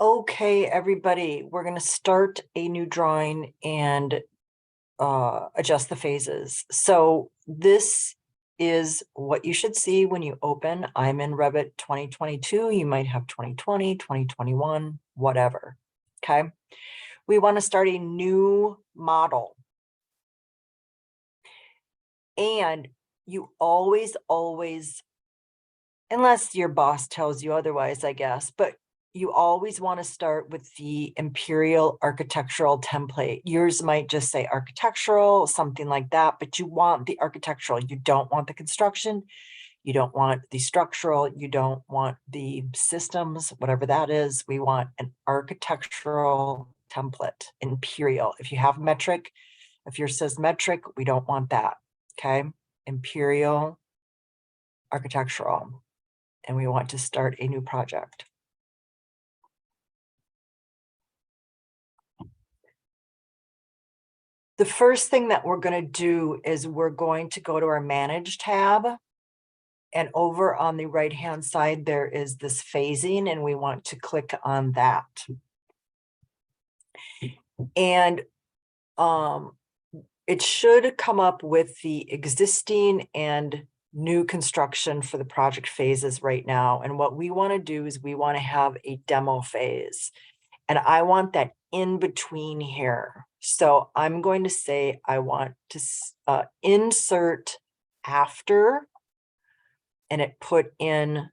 Okay, everybody, we're going to start a new drawing and adjust the phases. So this is what you should see when you open. I'm in Revit 2022. You might have 2020, 2021, whatever. Okay. We want to start a new model. And you always, unless your boss tells you otherwise, I guess, but you always want to start with the imperial architectural template. Yours might just say architectural, something like that, but you want the architectural. You don't want the construction. You don't want the structural. You don't want the systems, whatever that is. We want an architectural template, imperial. If you have metric, if yours says metric, we don't want that. Okay. Imperial architectural. And we want to start a new project. The first thing that we're going to do is we're going to go to our Manage tab. And over on the right-hand side, there is this phasing, and we want to click on that. And it should come up with the existing and new construction for the project phases right now. And what we want to do is we want to have a demo phase. And I want that in between here. So I'm going to say I want to insert after, and it put in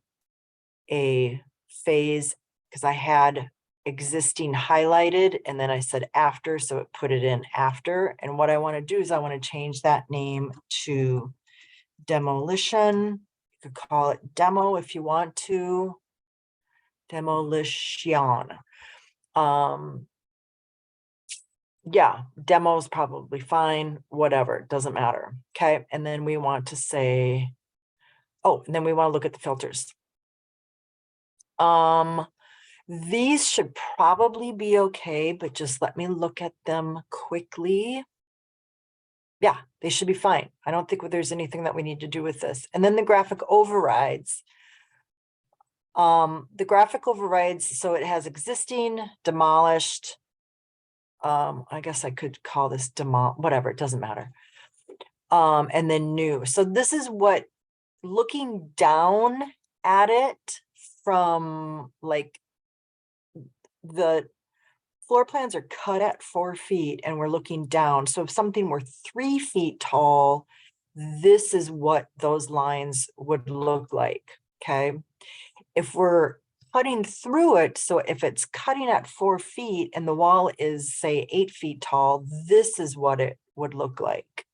a phase because I had existing highlighted and then I said after, so it put it in after. And what I want to do is I want to change that name to demolition. You could call it demo if you want to. Demolition. Yeah, demo is probably fine, whatever, doesn't matter. Okay, and then we want to say, oh, and then we want to look at the filters. These should probably be okay, but just let me look at them quickly. Yeah, they should be fine. I don't think there's anything that we need to do with this. And then the graphic overrides. The graphic overrides, so it has existing, demolished. I guess I could call this whatever, it doesn't matter. And then new. So this is what, looking down at it from like the floor plans are cut at 4 feet and we're looking down. So if something were 3 feet tall, this is what those lines would look like. Okay. If we're cutting through it, so if it's cutting at 4 feet and the wall is say 8 feet tall, this is what it would look like.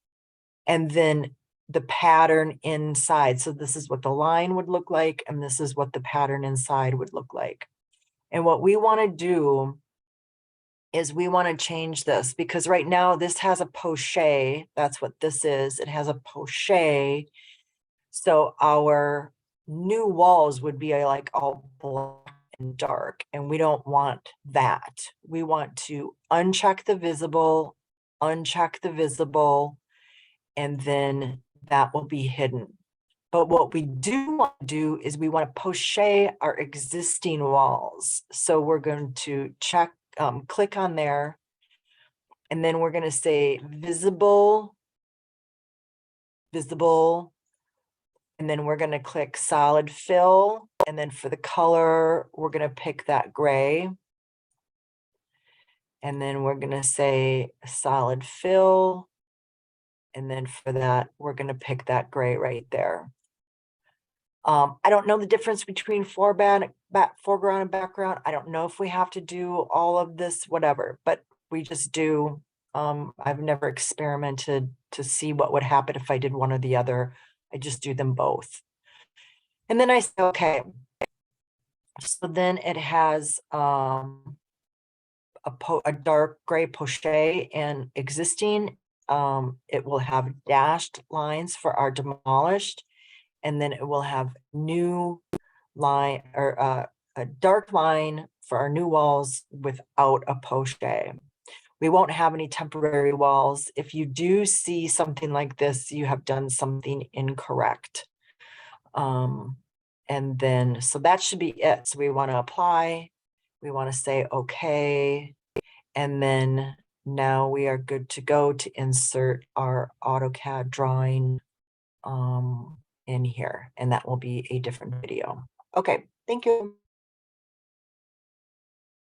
And then the pattern inside. So this is what the line would look like, and this is what the pattern inside would look like. And what we want to do is we want to change this because right now this has a poche. That's what this is. It has a poche. So our new walls would be like all black and dark, and we don't want that. We want to uncheck the visible, and then that will be hidden. But what we do want to do is we want to poche our existing walls. So we're going to check, click on there, and then we're going to say visible, and then we're going to click solid fill. And then for the color, we're going to pick that gray. And then we're going to say solid fill. And then for that, we're going to pick that gray right there. I don't know the difference between foreground and background. I don't know if we have to do all of this, whatever, but we just do. I've never experimented to see what would happen if I did one or the other. I just do them both. And then I say, okay. So then it has a dark gray poche and existing. It will have dashed lines for our demolished, and then it will have new line or a dark line for our new walls without a poche. We won't have any temporary walls. If you do see something like this, you have done something incorrect. And then, so that should be it. So we want to apply. We want to say okay. And then now we are good to go to insert our AutoCAD drawing in here, and that will be a different video. Okay, thank you.